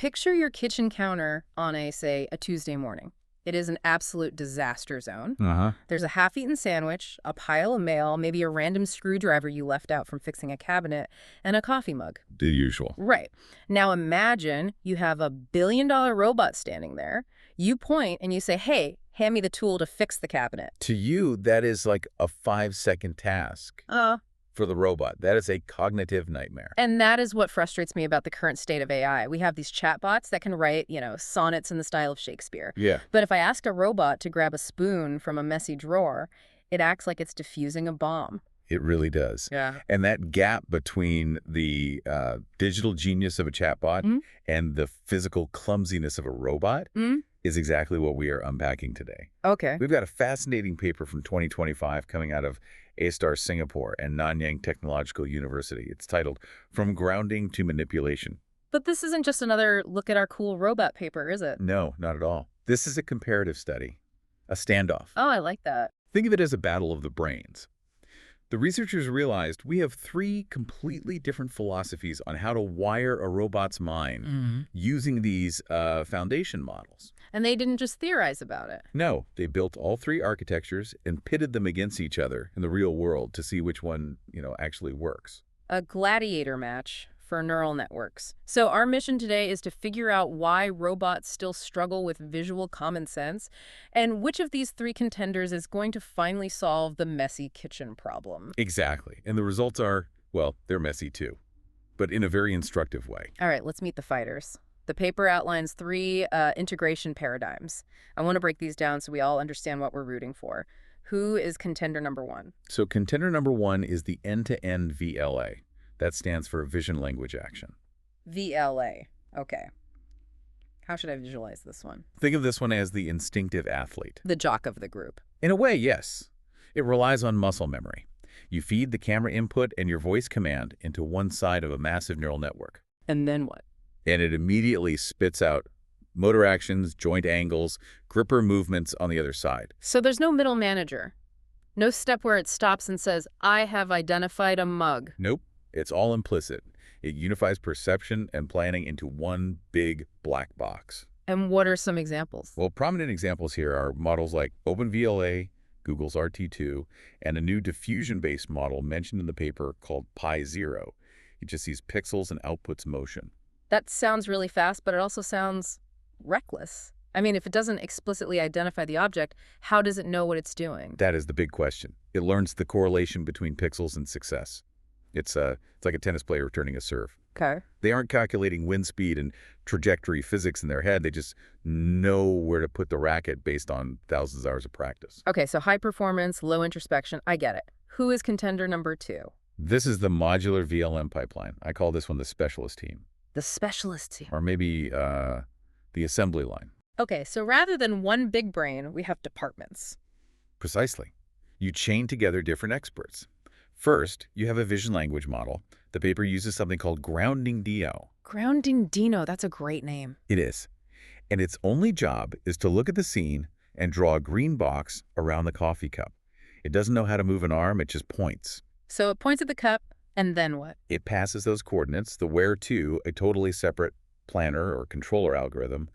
picture your kitchen counter on say, a Tuesday morning. It is an absolute disaster zone. Uh-huh. There's a half-eaten sandwich, a pile of mail, maybe a random screwdriver you left out from fixing a cabinet, and a coffee mug. The usual. Right. Now imagine you have a billion-dollar robot standing there. You point and you say, hey, hand me the tool to fix the cabinet. To you, that is like a 5-second task. For the robot. That is a cognitive nightmare. And that is what frustrates me about the current state of AI. We have these chatbots that can write, sonnets in the style of Shakespeare. Yeah. But if I asked a robot to grab a spoon from a messy drawer, it acts like it's diffusing a bomb. It really does. Yeah. And that gap between the digital genius of a chatbot and the physical clumsiness of a robot is exactly what we are unpacking today. Okay. We've got a fascinating paper from 2025 coming out of A-Star Singapore and Nanyang Technological University. It's titled From Grounding to Manipulation. But this isn't just another look at our cool robot paper, is it? No, not at all. This is a comparative study, a standoff. Oh, I like that. Think of it as a battle of the brains. The researchers realized we have 3 completely different philosophies on how to wire a robot's mind using these foundation models. And they didn't just theorize about it. No, they built all 3 architectures and pitted them against each other in the real world to see which one, actually works. A gladiator match for neural networks. So our mission today is to figure out why robots still struggle with visual common sense and which of these 3 contenders is going to finally solve the messy kitchen problem. Exactly. And the results are, well, they're messy too, but in a very instructive way. All right, let's meet the fighters. The paper outlines 3 integration paradigms. I want to break these down so we all understand what we're rooting for. Who is contender number 1? So contender number 1 is the end-to-end VLA. That stands for Vision Language Action. VLA. Okay. How should I visualize this one? Think of this one as the instinctive athlete. The jock of the group. In a way, yes. It relies on muscle memory. You feed the camera input and your voice command into one side of a massive neural network. And then what? And it immediately spits out motor actions, joint angles, gripper movements on the other side. So there's no middle manager. No step where it stops and says, I have identified a mug. Nope. It's all implicit. It unifies perception and planning into one big black box. And what are some examples? Well, prominent examples here are models like OpenVLA, Google's RT2, and a new diffusion-based model mentioned in the paper called Pi0. It just sees pixels and outputs motion. That sounds really fast, but it also sounds reckless. I mean, if it doesn't explicitly identify the object, how does it know what it's doing? That is the big question. It learns the correlation between pixels and success. It's like a tennis player returning a serve. Okay. They aren't calculating wind speed and trajectory physics in their head. They just know where to put the racket based on thousands of hours of practice. Okay, so high performance, low introspection. I get it. Who is contender number 2? This is the modular VLM pipeline. I call this one the specialist team. The specialist team. Or maybe the assembly line. Okay, so rather than one big brain, we have departments. Precisely. You chain together different experts. First, you have a vision language model. The paper uses something called Grounding Dino. Grounding Dino, that's a great name. It is. And its only job is to look at the scene and draw a green box around the coffee cup. It doesn't know how to move an arm, it just points. So it points at the cup, and then what? It passes those coordinates, the where to, a totally separate planner or controller algorithm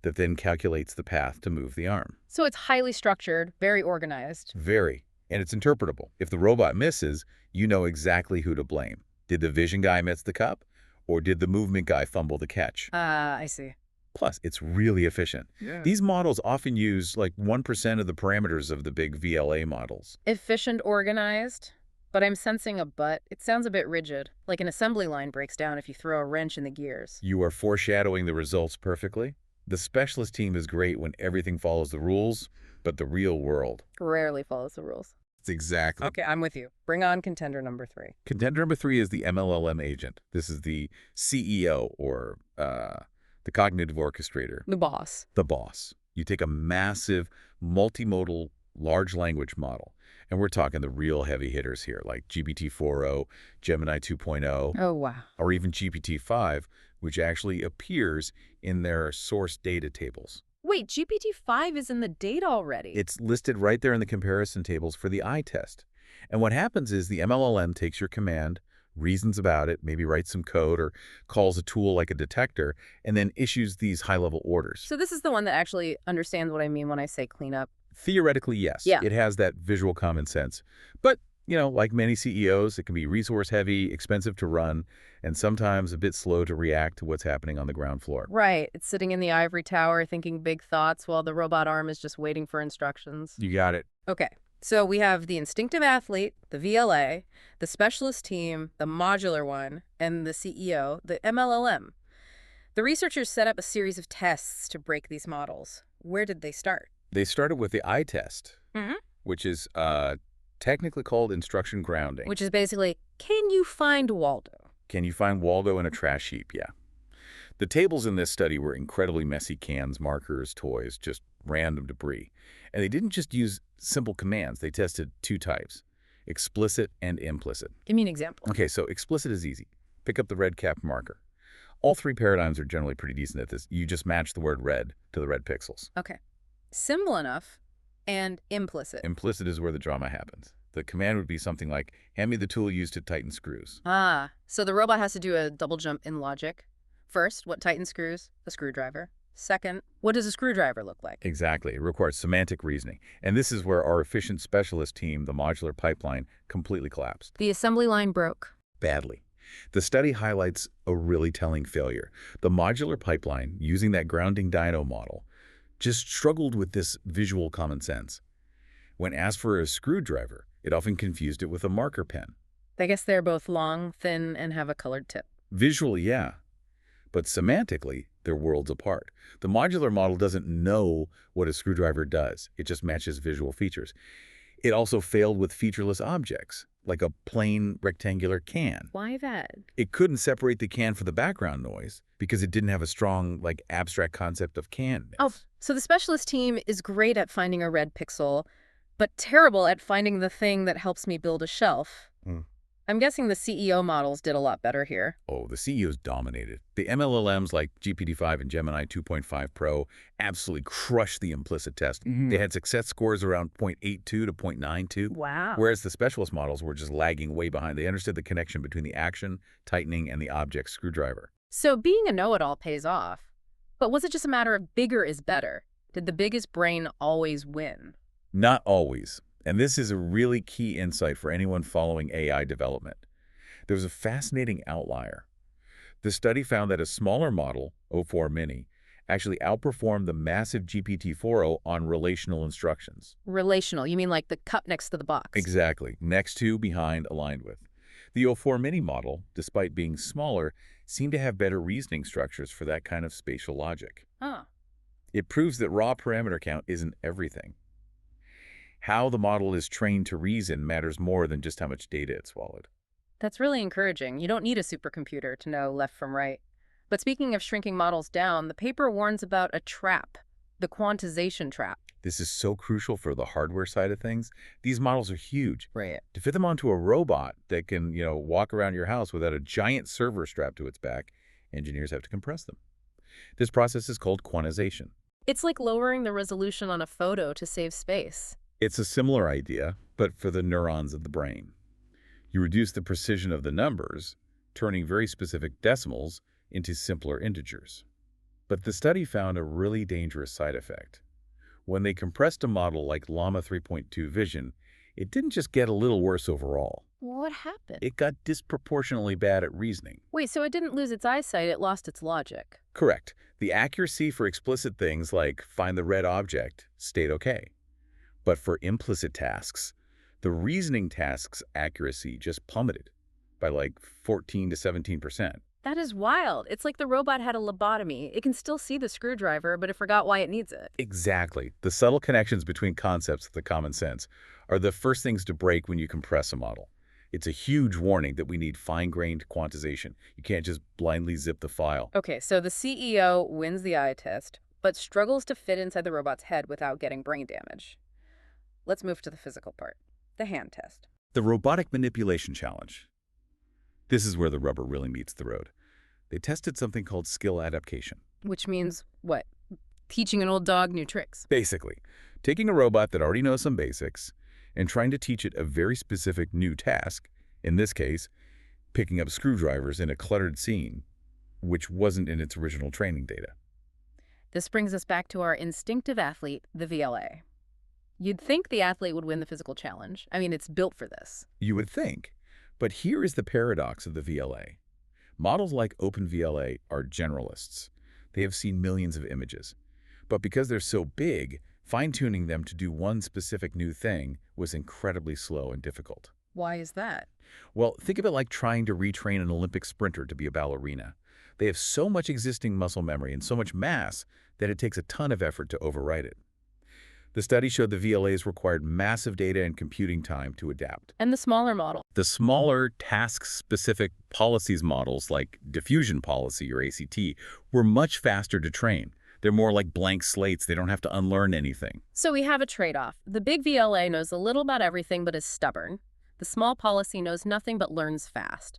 that then calculates the path to move the arm. So it's highly structured, very organized. Very. And it's interpretable. If the robot misses, you know exactly who to blame. Did the vision guy miss the cup? Or did the movement guy fumble the catch? I see. Plus, it's really efficient. Yeah. These models often use like 1% of the parameters of the big VLA models. Efficient, organized, but I'm sensing a but. It sounds a bit rigid, like an assembly line breaks down if you throw a wrench in the gears. You are foreshadowing the results perfectly. The specialist team is great when everything follows the rules, but the real world rarely follows the rules. Exactly. Okay, I'm with you. Bring on contender number 3. Contender number 3 is the MLLM agent. This is the CEO, or the cognitive orchestrator. The boss. The boss. You take a massive, multimodal, large language model, and we're talking the real heavy hitters here, like GPT-4o, Gemini 2.0, Oh, wow. or even GPT-5, which actually appears in their source data tables. Wait, GPT-5 is in the data already? It's listed right there in the comparison tables for the eye test. And what happens is the MLLM takes your command, reasons about it, maybe writes some code or calls a tool like a detector, and then issues these high-level orders. So this is the one that actually understands what I mean when I say cleanup. Theoretically, yes, Yeah. it has that visual common sense. But, like many CEOs, it can be resource-heavy, expensive to run, and sometimes a bit slow to react to what's happening on the ground floor. Right. It's sitting in the ivory tower thinking big thoughts while the robot arm is just waiting for instructions. You got it. Okay. So we have the instinctive athlete, the VLA, the specialist team, the modular one, and the CEO, the MLLM. The researchers set up a series of tests to break these models. Where did they start? They started with the eye test, Mm-hmm. which is technically called instruction grounding. Which is basically, can you find Waldo? Can you find Waldo in a trash heap? Yeah. The tables in this study were incredibly messy: cans, markers, toys, just random debris. And they didn't just use simple commands. They tested two types, explicit and implicit. Give me an example. Okay, so explicit is easy. Pick up the red capped marker. All three paradigms are generally pretty decent at this. You just match the word red to the red pixels. Okay. Simple enough and implicit. Implicit is where the drama happens. The command would be something like, hand me the tool used to tighten screws. Ah, so the robot has to do a double jump in logic. First, what tightens screws? A screwdriver. Second, what does a screwdriver look like? Exactly. It requires semantic reasoning. And this is where our efficient specialist team, the modular pipeline, completely collapsed. The assembly line broke. Badly. The study highlights a really telling failure. The modular pipeline, using that grounding dyno model, just struggled with this visual common sense. When asked for a screwdriver, it often confused it with a marker pen. I guess they're both long, thin, and have a colored tip. Visually, yeah. But semantically, they're worlds apart. The modular model doesn't know what a screwdriver does. It just matches visual features. It also failed with featureless objects, like a plain rectangular can. Why that? It couldn't separate the can from the background noise because it didn't have a strong, abstract concept of canness. Oh, so the specialist team is great at finding a red pixel, but terrible at finding the thing that helps me build a shelf. I'm guessing the CEO models did a lot better here. Oh, the CEOs dominated. The MLLMs like GPT-5 and Gemini 2.5 Pro absolutely crushed the implicit test. They had success scores around 0.82 to 0.92. Wow. Whereas the specialist models were just lagging way behind. They understood the connection between the action, tightening, and the object screwdriver. So being a know-it-all pays off. But was it just a matter of bigger is better? Did the biggest brain always win? Not always. And this is a really key insight for anyone following AI development. There was a fascinating outlier. The study found that a smaller model, O4 Mini, actually outperformed the massive GPT-4o on relational instructions. Relational, you mean like the cup next to the box? Exactly. Next to, behind, aligned with. The O4 Mini model, despite being smaller, seemed to have better reasoning structures for that kind of spatial logic. Huh. It proves that raw parameter count isn't everything. How the model is trained to reason matters more than just how much data it swallowed. That's really encouraging. You don't need a supercomputer to know left from right. But speaking of shrinking models down, the paper warns about a trap, the quantization trap. This is so crucial for the hardware side of things. These models are huge. Right. To fit them onto a robot that can, walk around your house without a giant server strapped to its back, engineers have to compress them. This process is called quantization. It's like lowering the resolution on a photo to save space. It's a similar idea, but for the neurons of the brain. You reduce the precision of the numbers, turning very specific decimals into simpler integers. But the study found a really dangerous side effect. When they compressed a model like Llama 3.2 Vision, it didn't just get a little worse overall. What happened? It got disproportionately bad at reasoning. Wait, so it didn't lose its eyesight, it lost its logic. Correct. The accuracy for explicit things like find the red object stayed okay. But for implicit tasks, the reasoning tasks' accuracy just plummeted by 14 to 17%. That is wild. It's like the robot had a lobotomy. It can still see the screwdriver, but it forgot why it needs it. Exactly. The subtle connections between concepts with the common sense are the first things to break when you compress a model. It's a huge warning that we need fine-grained quantization. You can't just blindly zip the file. Okay, so the CEO wins the eye test, but struggles to fit inside the robot's head without getting brain damage. Let's move to the physical part, the hand test. The robotic manipulation challenge. This is where the rubber really meets the road. They tested something called skill adaptation. Which means what? Teaching an old dog new tricks. Basically, taking a robot that already knows some basics and trying to teach it a very specific new task, in this case, picking up screwdrivers in a cluttered scene, which wasn't in its original training data. This brings us back to our instinctive athlete, the VLA. You'd think the athlete would win the physical challenge. I mean, it's built for this. You would think. But here is the paradox of the VLA. Models like OpenVLA are generalists. They have seen millions of images. But because they're so big, fine-tuning them to do one specific new thing was incredibly slow and difficult. Why is that? Well, think of it like trying to retrain an Olympic sprinter to be a ballerina. They have so much existing muscle memory and so much mass that it takes a ton of effort to overwrite it. The study showed the VLAs required massive data and computing time to adapt. And the smaller model. The smaller, task-specific policies models like diffusion policy or ACT were much faster to train. They're more like blank slates. They don't have to unlearn anything. So we have a trade-off. The big VLA knows a little about everything but is stubborn. The small policy knows nothing but learns fast.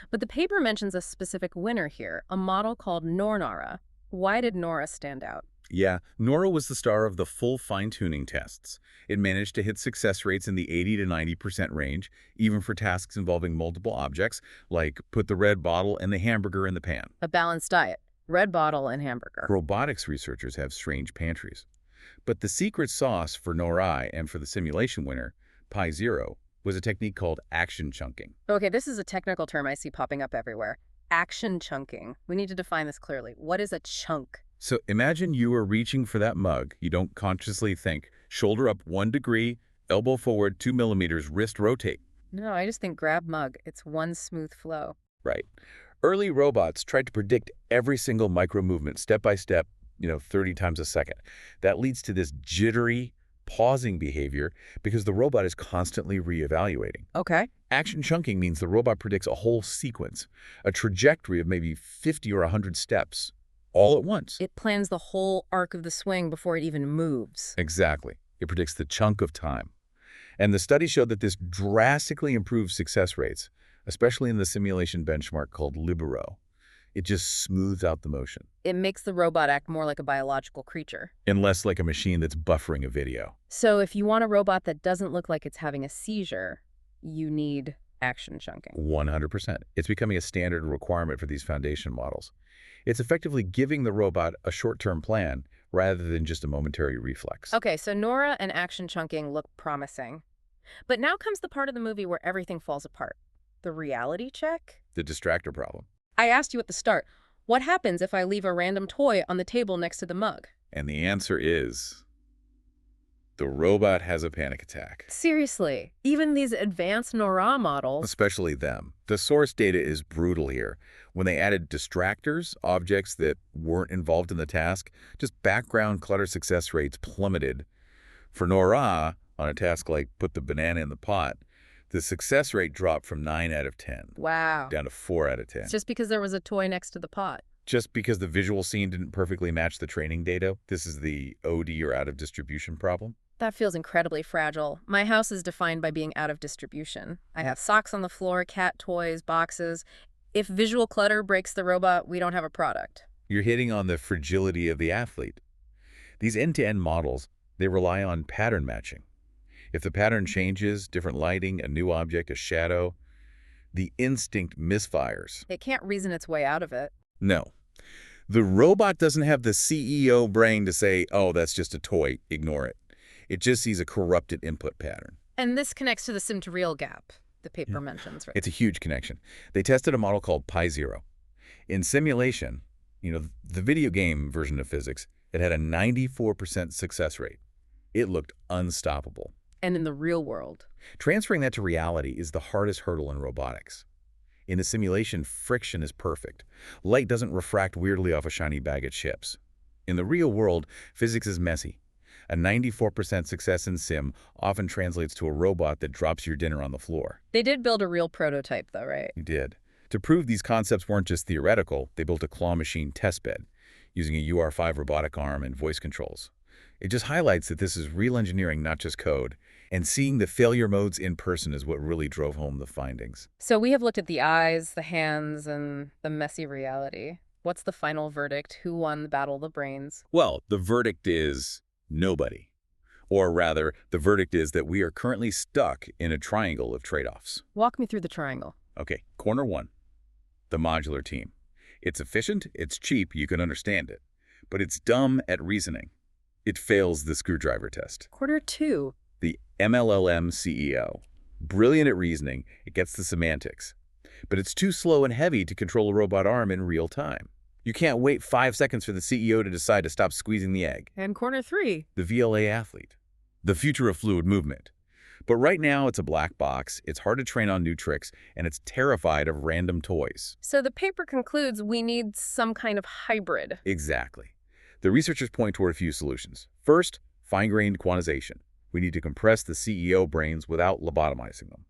But the paper mentions a specific winner here, a model called Nora. Why did Nora stand out? Yeah, Nora was the star of the full fine-tuning tests. It managed to hit success rates in the 80 to 90% range, even for tasks involving multiple objects, like put the red bottle and the hamburger in the pan. A balanced diet. Red bottle and hamburger. Robotics researchers have strange pantries. But the secret sauce for Nora and for the simulation winner, Pi Zero, was a technique called action chunking. Okay, this is a technical term I see popping up everywhere. Action chunking. We need to define this clearly. What is a chunk? So imagine you are reaching for that mug. You don't consciously think, shoulder up 1 degree, elbow forward 2 millimeters, wrist rotate. No, I just think grab mug. It's one smooth flow. Right. Early robots tried to predict every single micro movement step by step, 30 times a second. That leads to this jittery, pausing behavior because the robot is constantly reevaluating. Okay. Action chunking means the robot predicts a whole sequence, a trajectory of maybe 50 or 100 steps, all at once. It plans the whole arc of the swing before it even moves. Exactly. It predicts the chunk of time. And the study showed that this drastically improved success rates, especially in the simulation benchmark called Libero. It just smooths out the motion. It makes the robot act more like a biological creature. And less like a machine that's buffering a video. So if you want a robot that doesn't look like it's having a seizure, you need action chunking. 100%. It's becoming a standard requirement for these foundation models. It's effectively giving the robot a short-term plan rather than just a momentary reflex. Okay, so Nora and action chunking look promising. But now comes the part of the movie where everything falls apart. The reality check? The distractor problem. I asked you at the start, what happens if I leave a random toy on the table next to the mug? And the answer is, the robot has a panic attack. Seriously, even these advanced Nora models. Especially them. The source data is brutal here. When they added distractors, objects that weren't involved in the task, just background clutter success rates plummeted. For Nora, on a task like put the banana in the pot, the success rate dropped from 9 out of 10. Wow. Down to 4 out of 10. It's just because there was a toy next to the pot. Just because the visual scene didn't perfectly match the training data. This is the OD or out of distribution problem. That feels incredibly fragile. My house is defined by being out of distribution. I have socks on the floor, cat toys, boxes. If visual clutter breaks the robot, we don't have a product. You're hitting on the fragility of the athlete. These end-to-end models, they rely on pattern matching. If the pattern changes, different lighting, a new object, a shadow, the instinct misfires. It can't reason its way out of it. No. The robot doesn't have the CEO brain to say, oh, that's just a toy, ignore it. It just sees a corrupted input pattern. And this connects to the sim-to-real gap the paper mentions, right? It's a huge connection. They tested a model called Pi Zero. In simulation, the video game version of physics, it had a 94% success rate. It looked unstoppable. And in the real world? Transferring that to reality is the hardest hurdle in robotics. In a simulation, friction is perfect. Light doesn't refract weirdly off a shiny bag of chips. In the real world, physics is messy. A 94% success in sim often translates to a robot that drops your dinner on the floor. They did build a real prototype, though, right? You did. To prove these concepts weren't just theoretical, they built a claw machine testbed using a UR5 robotic arm and voice controls. It just highlights that this is real engineering, not just code. And seeing the failure modes in person is what really drove home the findings. So we have looked at the eyes, the hands, and the messy reality. What's the final verdict? Who won the battle of the brains? Well, the verdict is nobody. Or rather, the verdict is that we are currently stuck in a triangle of trade-offs. Walk me through the triangle. Okay, corner one, the modular team. It's efficient, it's cheap, you can understand it. But it's dumb at reasoning. It fails the screwdriver test. Corner two. The MLLM CEO. Brilliant at reasoning, it gets the semantics. But it's too slow and heavy to control a robot arm in real time. You can't wait 5 seconds for the CEO to decide to stop squeezing the egg. And corner three. The VLA athlete. The future of fluid movement. But right now, it's a black box, it's hard to train on new tricks, and it's terrified of random toys. So the paper concludes we need some kind of hybrid. Exactly. The researchers point toward a few solutions. First, fine-grained quantization. We need to compress the CEO brains without lobotomizing them.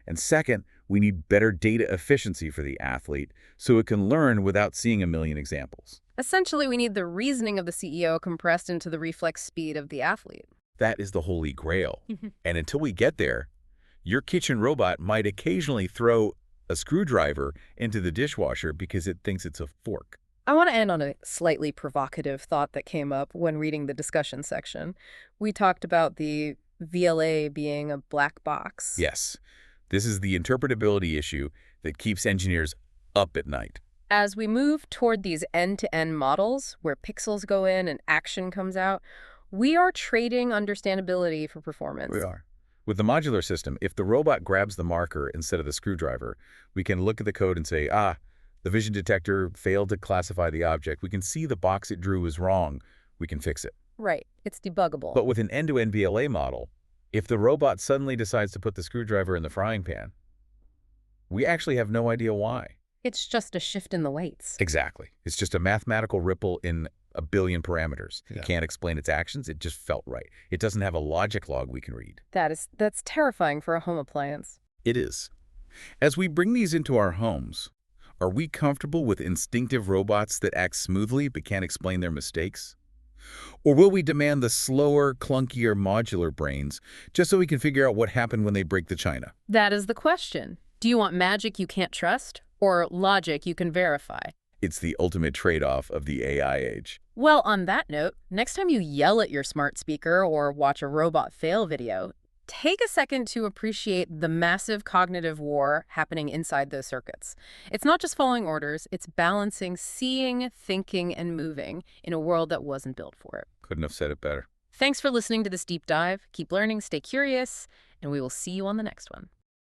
And second, we need better data efficiency for the athlete so it can learn without seeing a million examples. Essentially, we need the reasoning of the CEO compressed into the reflex speed of the athlete. That is the holy grail. And until we get there, your kitchen robot might occasionally throw a screwdriver into the dishwasher because it thinks it's a fork. I want to end on a slightly provocative thought that came up when reading the discussion section. We talked about the VLA being a black box. Yes, this is the interpretability issue that keeps engineers up at night. As we move toward these end-to-end models where pixels go in and action comes out, we are trading understandability for performance. We are. With the modular system, if the robot grabs the marker instead of the screwdriver, we can look at the code and say, the vision detector failed to classify the object. We can see the box it drew is wrong. We can fix it. Right. It's debuggable. But with an end-to-end VLA model, if the robot suddenly decides to put the screwdriver in the frying pan, we actually have no idea why. It's just a shift in the weights. Exactly. It's just a mathematical ripple in a billion parameters. Yeah. It can't explain its actions. It just felt right. It doesn't have a logic log we can read. That's terrifying for a home appliance. It is. As we bring these into our homes, are we comfortable with instinctive robots that act smoothly but can't explain their mistakes? Or will we demand the slower, clunkier modular brains just so we can figure out what happened when they break the china? That is the question. Do you want magic you can't trust or logic you can verify? It's the ultimate trade-off of the AI age. Well, on that note, next time you yell at your smart speaker or watch a robot fail video, take a second to appreciate the massive cognitive war happening inside those circuits. It's not just following orders, it's balancing seeing, thinking, and moving in a world that wasn't built for it. Couldn't have said it better. Thanks for listening to this deep dive. Keep learning, stay curious, and we will see you on the next one.